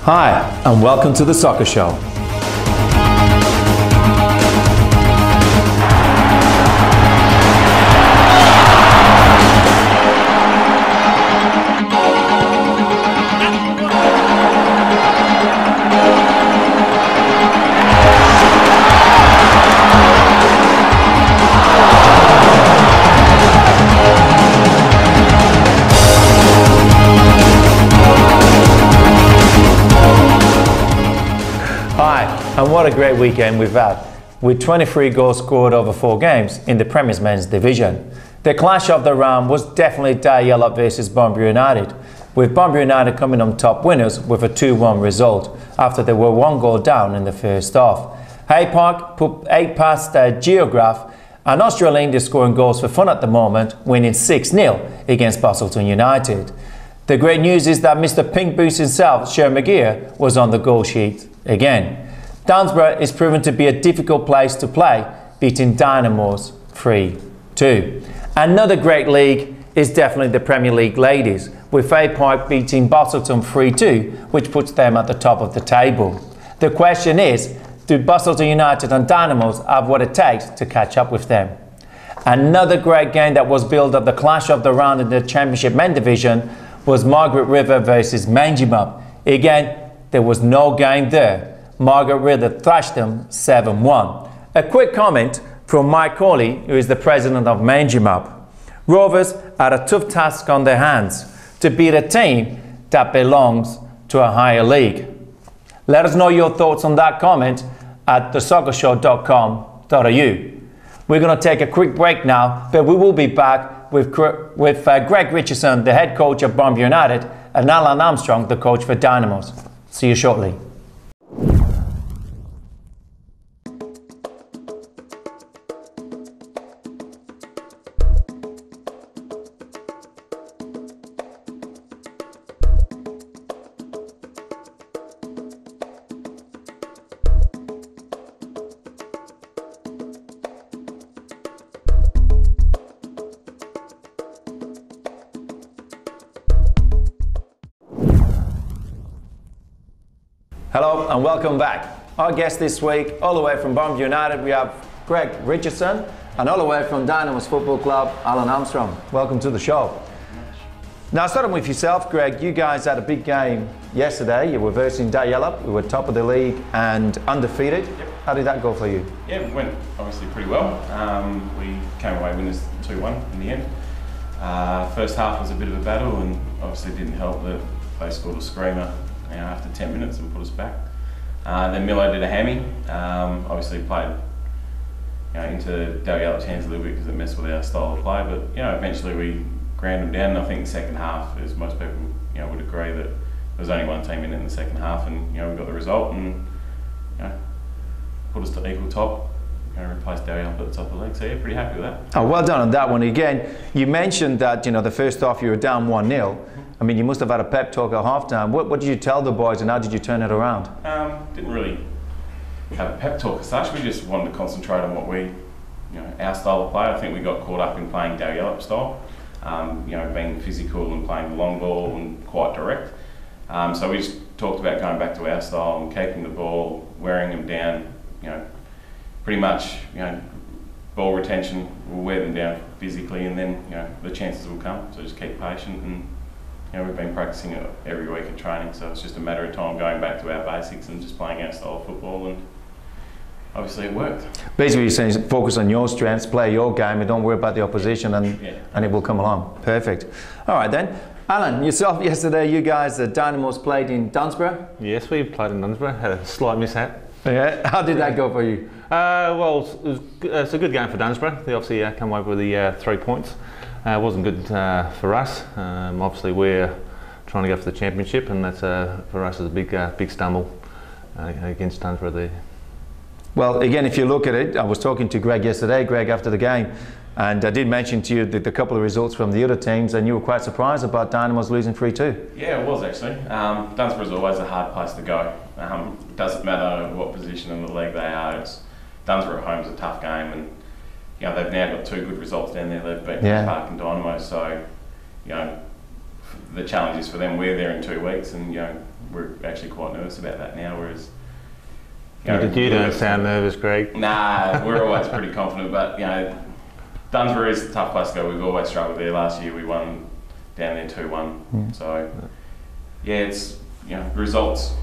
Hi, and welcome to the Soccer Show. And what a great weekend we've had, with 23 goals scored over 4 games in the Premier's Men's Division. The clash of the round was definitely Diallo versus Bunbury United, with Bunbury United coming on top winners with a 2-1 result after they were 1 goal down in the first half. Hay Park put 8 past Geograph, and Australia India scoring goals for fun at the moment, winning 6-0 against Busselton United. The great news is that Mr. Pink Boots himself, Sher McGeer, was on the goal sheet again. Downsborough is proven to be a difficult place to play, beating Dynamos 3-2. Another great league is definitely the Premier League ladies, with Hay Park beating Busselton 3-2, which puts them at the top of the table. The question is, do Busselton United and Dynamos have what it takes to catch up with them? Another great game that was billed at the clash of the round in the Championship Men Division was Margaret River versus Manjimup. Again, there was no game there. Margaret River thrashed them 7-1. A quick comment from Mike Corley, who is the president of Manjimup. Rovers had a tough task on their hands to beat a team that belongs to a higher league. Let us know your thoughts on that comment at thesoccershow.com.au. We're going to take a quick break now, but we will be back with Greg Richardson, the head coach of Bunbury United, and Alan Armstrong, the coach for Dynamos. See you shortly. Hello and welcome back. Our guest this week, all the way from Bunbury United, we have Greg Richardson, and all the way from Dynamos Football Club, Alan Armstrong. Welcome to the show. Now, starting with yourself, Greg, you guys had a big game yesterday. You were versing Diallo. We were top of the league and undefeated. Yep. How did that go for you? Yeah, it went obviously pretty well. We came away winners 2-1 in the end. First half was a bit of a battle, and obviously didn't help that they scored a screamer after 10 minutes and put us back. Then Milo did a hammy. Obviously played into Diallo's hands a little bit because it messed with our style of play, but eventually we ground them down. And I think the second half, as most people would agree, that there was only one team in the second half, and we got the result and put us to equal top. Replaced Diallo at the top of the league, so yeah, pretty happy with that. Oh, well done on that one. Again, you mentioned that the first half you were down 1-0. I mean, you must have had a pep talk at halftime. What did you tell the boys, and how did you turn it around? Didn't really have a pep talk as such. We just wanted to concentrate on what our style of play. I think we got caught up in playing Diallo style, being physical and playing the long ball and quite direct. So we just talked about going back to our style and keeping the ball, wearing them down. Pretty much, ball retention will wear them down physically, and then the chances will come. So just keep patient, and we've been practicing it every week in training. So it's just a matter of time going back to our basics and just playing our style of football, and obviously it worked. Basically, you're saying focus on your strengths, play your game, and don't worry about the opposition, and it will come along. Perfect. All right then. Alan, yourself yesterday, you guys, the Dynamos played in Dunsborough? Yes, we played in Dunsborough, had a slight mishap. Yeah, how did that go for you? Well, it's a good game for Dunsborough. They obviously come away with the 3 points. It wasn't good for us. Obviously, we're trying to go for the championship, and that's for us is a big stumble against Dunsborough there. Well, again, if you look at it, I was talking to Greg yesterday, Greg, after the game, and I did mention to you the couple of results from the other teams, and you were quite surprised about Dynamos losing 3-2. Yeah, it was actually. Dunsborough's always a hard place to go. Doesn't matter what position in the league they are. Dunsborough at home's a tough game, and they've now got 2 good results down there. They've beaten Park and Dynamo, so the challenge is for them. We're there in 2 weeks, and we're actually quite nervous about that now. Whereas you don't sound nervous, Greg. Nah, we're always pretty confident. But Dunsbury is a tough place to go. We've always struggled there. Last year we won down there 2-1. So it's results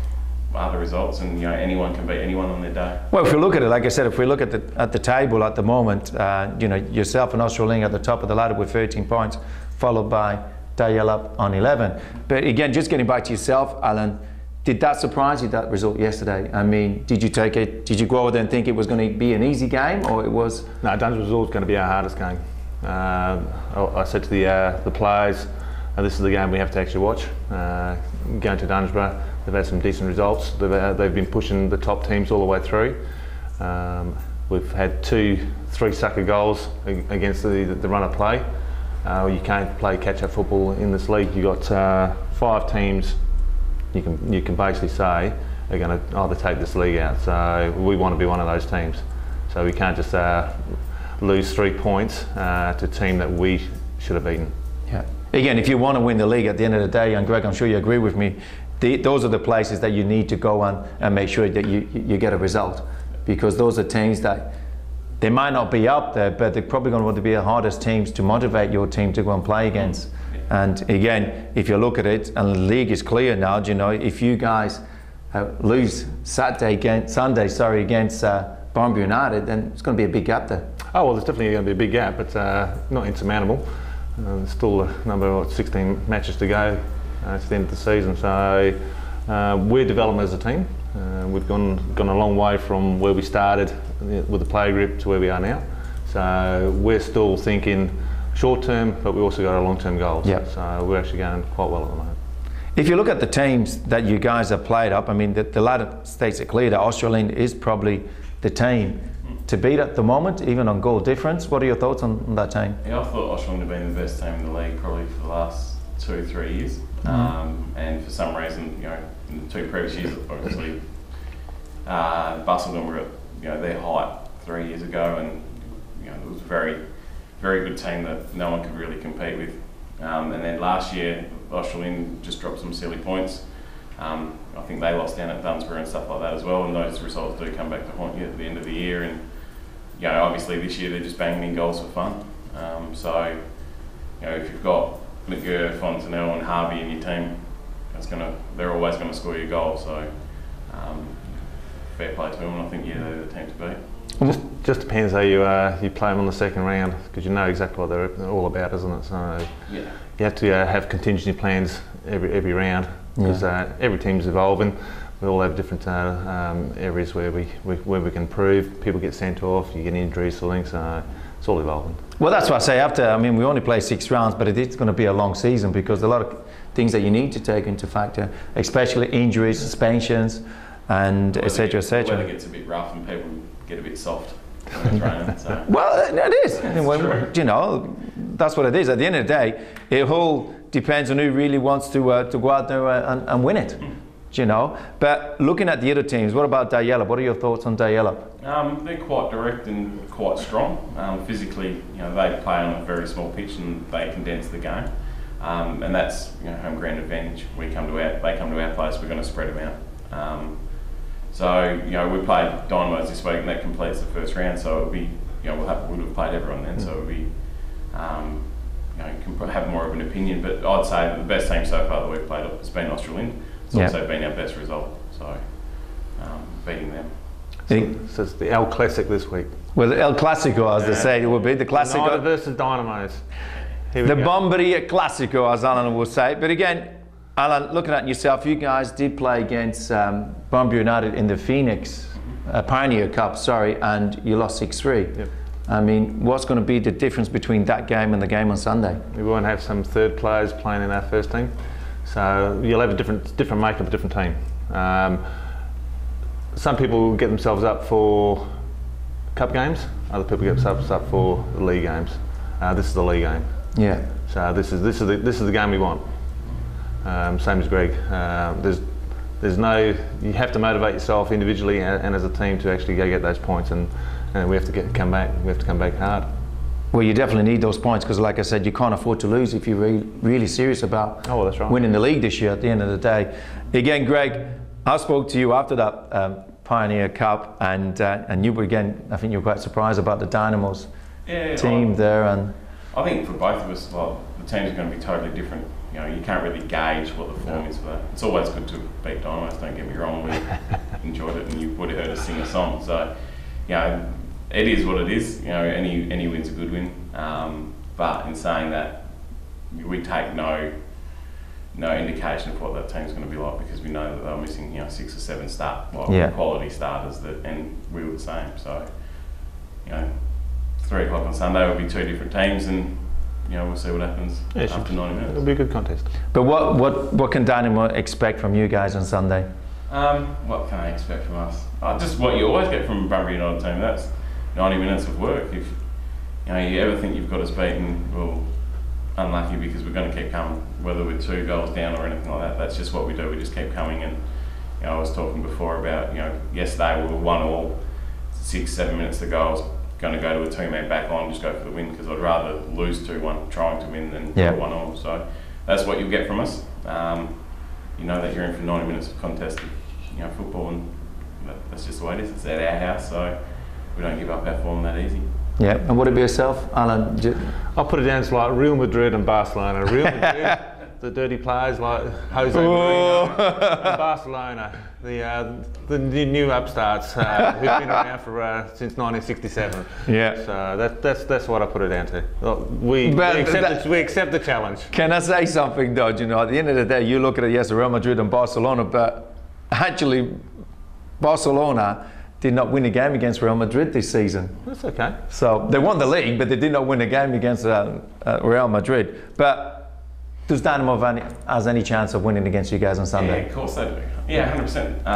are the results, and anyone can beat anyone on their day. Well, if we look at it, like I said, if we look at the table at the moment, yourself and Australia at the top of the ladder with 13 points, followed by Dayellup on 11. But again, just getting back to yourself, Alan, did that surprise you, that result yesterday? I mean, did you go over there and think it was going to be an easy game, or it was? No, Dunsbury was always going to be our hardest game. I said to the players, this is the game we have to actually watch. Going to Dunsbury, they've had some decent results. They've been pushing the top teams all the way through. We've had 3 sucker goals against the run of play. You can't play catch-up football in this league. You've got 5 teams you can basically say are going to either take this league out. So we want to be one of those teams. So we can't just lose 3 points to a team that we should have beaten. Yeah. Again, if you want to win the league at the end of the day, and Greg, I'm sure you agree with me, those are the places that you need to go on and make sure that you get a result, because those are teams that they might not be up there, but they're probably going to want to be the hardest teams to motivate your team to go and play against. And again, if you look at it, and the league is clear now, if you guys lose Sunday against Bunbury United, then it's going to be a big gap there. Oh well, there's definitely going to be a big gap, but not insurmountable. There's still a number of 16 matches to go to the end of the season, so we're developing as a team. We've gone a long way from where we started with the play group to where we are now. So we're still thinking short term, but we also got our long term goals. Yep. So we're actually going quite well at the moment. If you look at the teams that you guys have played up, I mean, the ladder states it clear that Australian is probably the team to beat at the moment, even on goal difference. What are your thoughts on that team? Yeah, I thought Australian had been the best team in the league probably for the last 2 or 3 years. And for some reason, in the 2 previous years, obviously, Busselton were at their height 3 years ago, and it was a very, very good team that no one could really compete with. And then last year, Australian just dropped some silly points. I think they lost down at Dunsbury and stuff like that as well, and those results do come back to haunt you at the end of the year. And obviously this year they're just banging in goals for fun. So if you've got McGurr, Fontenelle and Harvey in your team, they're always going to score your goal. So fair play to them, and I think they're the team to beat. Just depends how you play them on the second round, because you know exactly what they're all about, isn't it? So you have to have contingency plans every round, because every team's evolving. We all have different areas where we can improve. People get sent off, you get injuries, sort of things. So it's all evolving. Well, that's what I say. We only play 6 rounds, but it's going to be a long season, because a lot of things that you need to take into factor, especially injuries, suspensions, and etc. etc. The weather gets a bit rough and people get a bit soft when they're training. So. Well, it is. That's what it is. At the end of the day, it all depends on who really wants to go out there and win it. But looking at the other teams, what about Dayellup? What are your thoughts on Dayellup? They're quite direct and quite strong. Physically, they play on a very small pitch and they condense the game, and that's home ground advantage. They come to our place. We're going to spread them out. So we played Dynamos this week, and that completes the first round. So it'll be we'll have played everyone then. So it'll be you can have more of an opinion. But I'd say that the best team so far that we've played has been Australian. It's also been our best result, so beating them. So it's the El Clasic this week. Well, the El Clasico, as they say, it will be the Clasico. United versus Dynamos. The Bunbury Clasico, as Alan will say. But again, Alan, looking at yourself, you guys did play against Bunbury United in the Phoenix Pioneer Cup, and you lost 6-3. Yep. I mean, what's going to be the difference between that game and the game on Sunday? We won't have some third players playing in our first team. So you'll have a different makeup of a different team. Some people get themselves up for cup games. Other people get themselves up for the league games. This is the league game. Yeah. So this is the game we want. Same as Greg. There's no. You have to motivate yourself individually and as a team to actually go get those points, and we have to come back. We have to come back hard. Well, you definitely need those points because, like I said, you can't afford to lose if you're really serious about that's right. winning the league this year at the end of the day. Again, Greg, I spoke to you after that Pioneer Cup, and you were, again, I think you were quite surprised about the Dynamo's team there. And I think for both of us, like, the teams are going to be totally different. You know, you can't really gauge what the form is for that. It's always good to beat Dynamos, don't get me wrong. We enjoyed it, and you would have heard us sing a song. So, you know, it is what it is. You know, any win's a good win. But in saying that, we take no indication of what that team's going to be like, because we know that they were missing, 6 or 7 quality starters, and we were the same. So, 3 o'clock on Sunday will be 2 different teams, and we'll see what happens after 90 minutes. It'll be a good contest. But what can Dynamo expect from you guys on Sunday? What can I expect from us? Just what you always get from a Bunbury United team. That's 90 minutes of work. If you ever think you've got us beaten, well, unlucky, because we're going to keep coming, whether we're 2 goals down or anything like that. That's just what we do. We just keep coming. And I was talking before about yesterday we were 1-1, 6-7 minutes to go. I was going to go to a 2-man back line, just go for the win, because I'd rather lose 2-1 trying to win than 1-1. So that's what you'll get from us. You know that you're in for 90 minutes of contested football, and that's just the way it is. It's at our house, so we don't give up our form that easy. Yeah, and what about yourself, Alan? I'll put it down to like Real Madrid and Barcelona. Real Madrid, the dirty players like Jose Mourinho, and Barcelona, the new upstarts who've been around for since 1967. Yeah. So that's what I put it down to. We accept the challenge. Can I say something though? At the end of the day, you look at it, yes, Real Madrid and Barcelona, but actually, Barcelona did not win a game against Real Madrid this season. That's okay. So they won the league, but they did not win a game against Real Madrid. But does Dynamo has any chance of winning against you guys on Sunday? Yeah, of course they do. Yeah, 100%.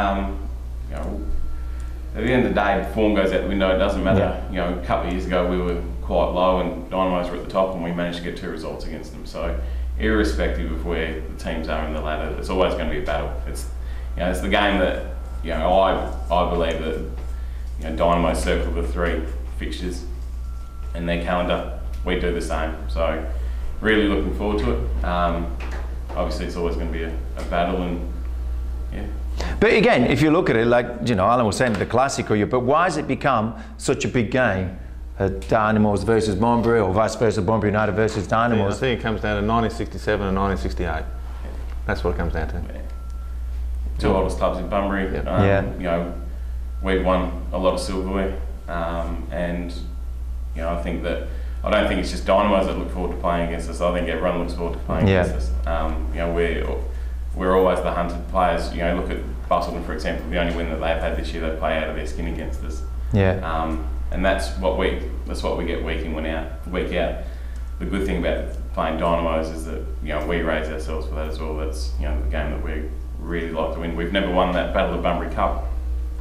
At the end of the day, form goes out the window. It doesn't matter. Yeah. A couple of years ago, we were quite low, and Dynamos were at the top, and we managed to get 2 results against them. So, irrespective of where the teams are in the ladder, it's always going to be a battle. It's the game that I believe that Dynamo circle the 3 fixtures in their calendar. We do the same. So, really looking forward to it. Obviously, it's always going to be a battle, and But again, if you look at it, like Alan was saying, the Classico, but why has it become such a big game? Dynamos versus Bunbury, or vice versa, Bunbury United versus Dynamos? I think it comes down to 1967 and 1968. That's what it comes down to. Yeah. 2 oldest clubs in Bunbury. We've won a lot of silverware, and I don't think it's just Dynamos that look forward to playing against us. I think everyone looks forward to playing against us. We're always the hunted players. Look at Busselton, for example. The only win that they've had this year, they play out of their skin against us. Yeah. And that's what we get week in, week out. The good thing about playing Dynamos is that we raise ourselves for that as well. That's the game that we really like to win. We've never won that Battle of Bunbury Cup.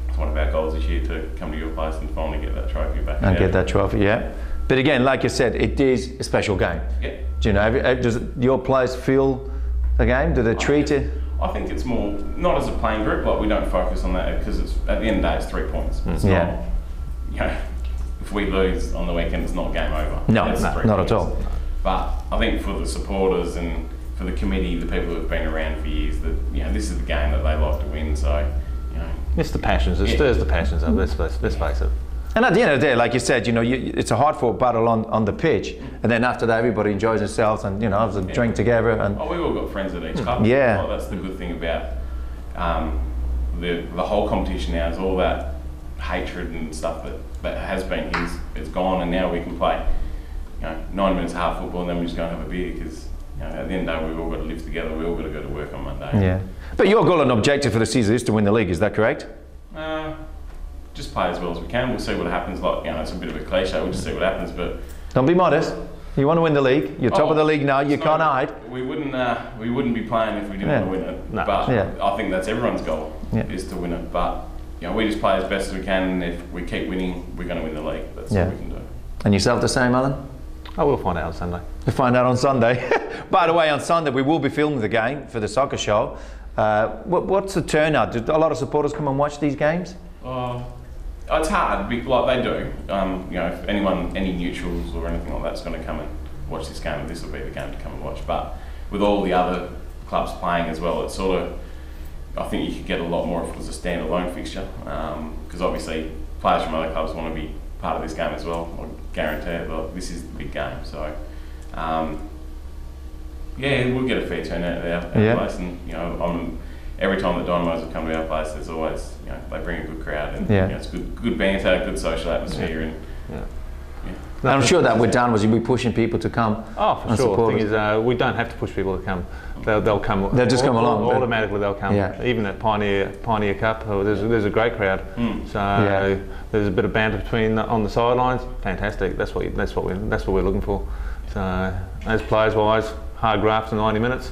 It's one of our goals this year, to come to your place and finally get that trophy back. And get that trophy, yeah. But again, like you said, it is a special game. Yeah. Does your players feel the game? Do they treat it? I think it's more, not as a playing group, like we don't focus on that, because it's, at the end of the day, it's 3 points. It's not, if we lose on the weekend, it's not game over. No, not at all. But I think for the supporters and for the committee, the people who have been around for years, that this is the game that they like to win. So, it's the passions. It stirs the passions up. Let's face it. And at the end of the day, like you said, it's a hard-fought battle on the pitch, and then after that, everybody enjoys themselves and has a drink together. And we've all got friends at each club. Yeah, that's the good thing about the whole competition now. Is all that hatred and stuff that has been it's gone, and now we can play 9 minutes of hard football, and then we just go and have a beer, because at the end of the day, we've all got to live together. We've all got to go to work on Monday. Yeah, but your goal and objective for the season is to win the league. Is that correct? Just play as well as we can. We'll see what happens. Like, it's a bit of a cliche. We'll just see what happens. But don't be modest. You want to win the league. You're top of the league now. You can't hide. We wouldn't be playing if we didn't want to win it. No. But I think that's everyone's goal is to win it. But we just play as best as we can. And if we keep winning, we're going to win the league. That's all we can do. And yourself the same, Alan? I will find out on Sunday. We'll find out on Sunday. By the way, on Sunday we will be filming the game for the soccer show. What's the turnout? Do a lot of supporters come and watch these games? It's hard, like they do. You know, if any neutrals or anything like that's going to come and watch this game, this will be the game to come and watch. But with all the other clubs playing as well, it's sort of, I think you could get a lot more if it was a standalone fixture, because obviously players from other clubs want to be part of this game as well. I guarantee it. But this is the big game, so yeah, we'll get a fair turnout at our place, and you know, every time the Dynamos have come to our place, there's always, you know, they bring a good crowd, and you know, it's good banter, good social atmosphere, and and I'm sure that with Dynamos you'll be pushing people to come. Oh, for sure. The thing is, we don't have to push people to come. They'll come. They'll just come along. Automatically, they'll come. Yeah. Even at Pioneer Cup, there's a great crowd. So there's a bit of banter between on the sidelines. Fantastic. That's what we're looking for. So as players wise, hard graft for 90 minutes.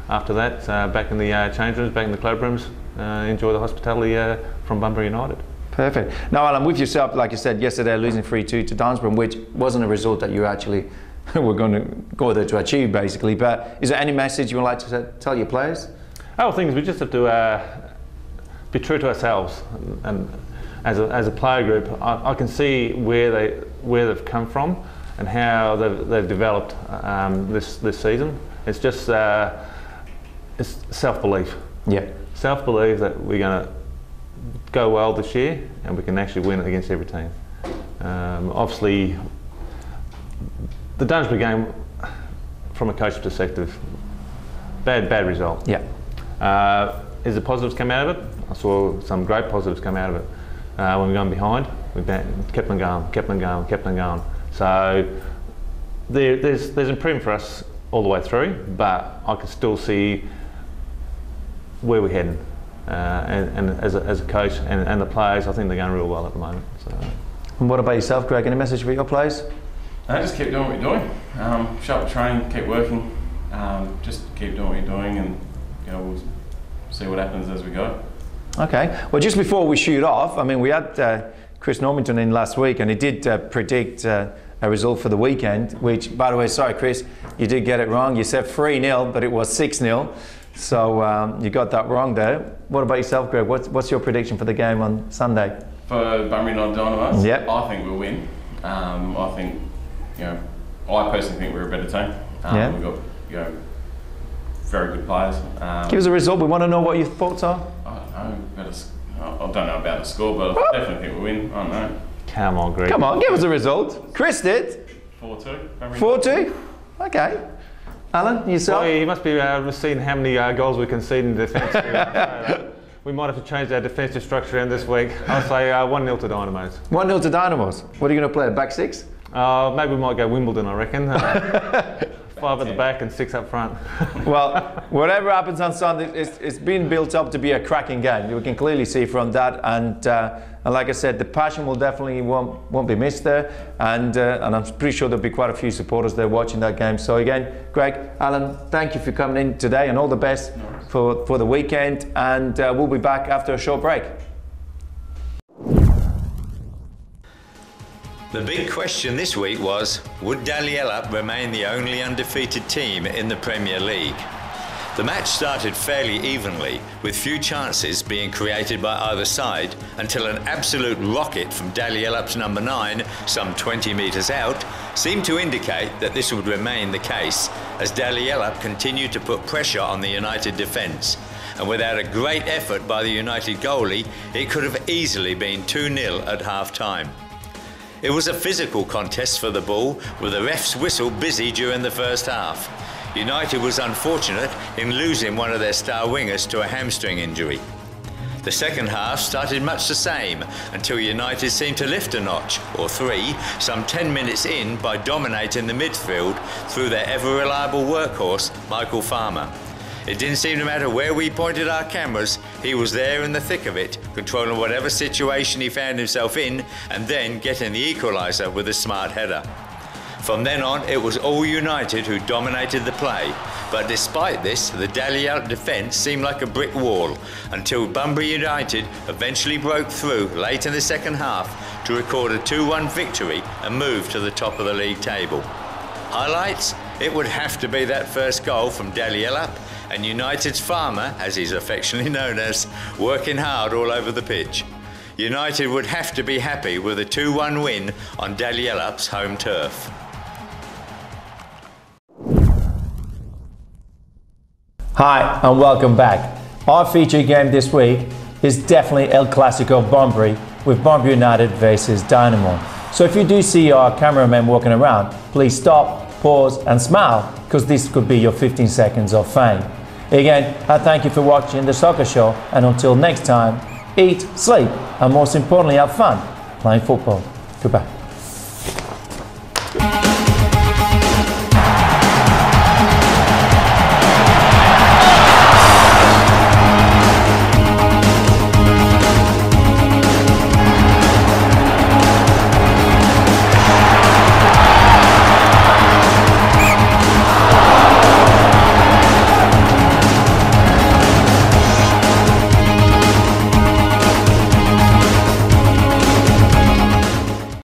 After that, back in the change rooms, back in the club rooms, enjoy the hospitality from Bunbury United. Perfect. Now, Alan, with yourself, like you said yesterday, losing 3-2 to Dunsborough, which wasn't a result that you actually were going to go there to achieve, basically. But is there any message you would like to tell your players? Oh, things we just have to be true to ourselves, and as a player group, I can see where they've come from and how they've developed this season. It's just it's self-belief. Yeah. Self-belief that we're going to go well this year and we can actually win against every team. Obviously, the Dunsborough game, from a coach's perspective, bad result. Yeah. Is the positives come out of it? I saw some great positives come out of it. When we're going behind, we kept them going. So there's improvement for us all the way through, but I can still see where we're heading. And as a coach and the players, I think they're going real well at the moment. So. And what about yourself, Greg? Any message for your players? Just keep doing what you're doing. Sharp train, keep working. Just keep doing what you're doing, and you know, we'll see what happens as we go. Okay. Well, just before we shoot off, I mean, we had Chris Normington in last week, and he did predict a result for the weekend. Which, by the way, sorry, Chris, you did get it wrong. You said 3-0, but it was 6-0. So you got that wrong there. What about yourself, Greg? What's your prediction for the game on Sunday? For Bunbury United Dynamos? Yep. I think we'll win. I think, you know, I personally think we're a better team. We've got, you know, very good players. Give us a result. We want to know what your thoughts are. I don't know. I don't know about the score, but I definitely think we'll win. I don't know. Come on, Greg. Come on, give us a result. Chris did. 4-2. 4-2? Okay. Alan, yourself? Well, you must be seeing how many goals we concede in defence. We might have to change our defensive structure in this week. I'll say 1-0 to Dynamos. 1-0 to Dynamos. What are you going to play, back six? Maybe we might go Wimbledon, I reckon. 5 at the back and 6 up front. Well, whatever happens on Sunday, it's been built up to be a cracking game. We can clearly see from that, and like I said, the passion will definitely won't be missed there, and I'm pretty sure there'll be quite a few supporters there watching that game. So again, Greg, Alan, thank you for coming in today, and all the best for the weekend, and we'll be back after a short break. The big question this week was, would Dalyellop remain the only undefeated team in the Premier League? The match started fairly evenly, with few chances being created by either side, until an absolute rocket from Dalyellop's number 9, some 20 metres out, seemed to indicate that this would remain the case, as Dalyellop continued to put pressure on the United defence. And without a great effort by the United goalie, it could have easily been 2-0 at half-time. It was a physical contest for the ball, with the ref's whistle busy during the first half. United was unfortunate in losing one of their star wingers to a hamstring injury. The second half started much the same, until United seemed to lift a notch, or 3, some 10 minutes in, by dominating the midfield through their ever-reliable workhorse, Michael Farmer. It didn't seem to matter where we pointed our cameras, he was there in the thick of it, controlling whatever situation he found himself in, and then getting the equaliser with a smart header. From then on, it was all United who dominated the play, but despite this, the Dalyellop defence seemed like a brick wall, until Bunbury United eventually broke through late in the second half to record a 2-1 victory and move to the top of the league table. Highlights? It would have to be that first goal from Dalyellop, and United's Farmer, as he's affectionately known as, working hard all over the pitch. United would have to be happy with a 2-1 win on Dalyellup's home turf. Hi and welcome back. Our featured game this week is definitely El Clasico Bunbury with Bunbury United versus Dynamo. So if you do see our cameraman walking around, please stop, pause and smile, because this could be your 15 seconds of fame. Again, I thank you for watching The Soccer Show, and until next time, eat, sleep and most importantly have fun playing football. Goodbye.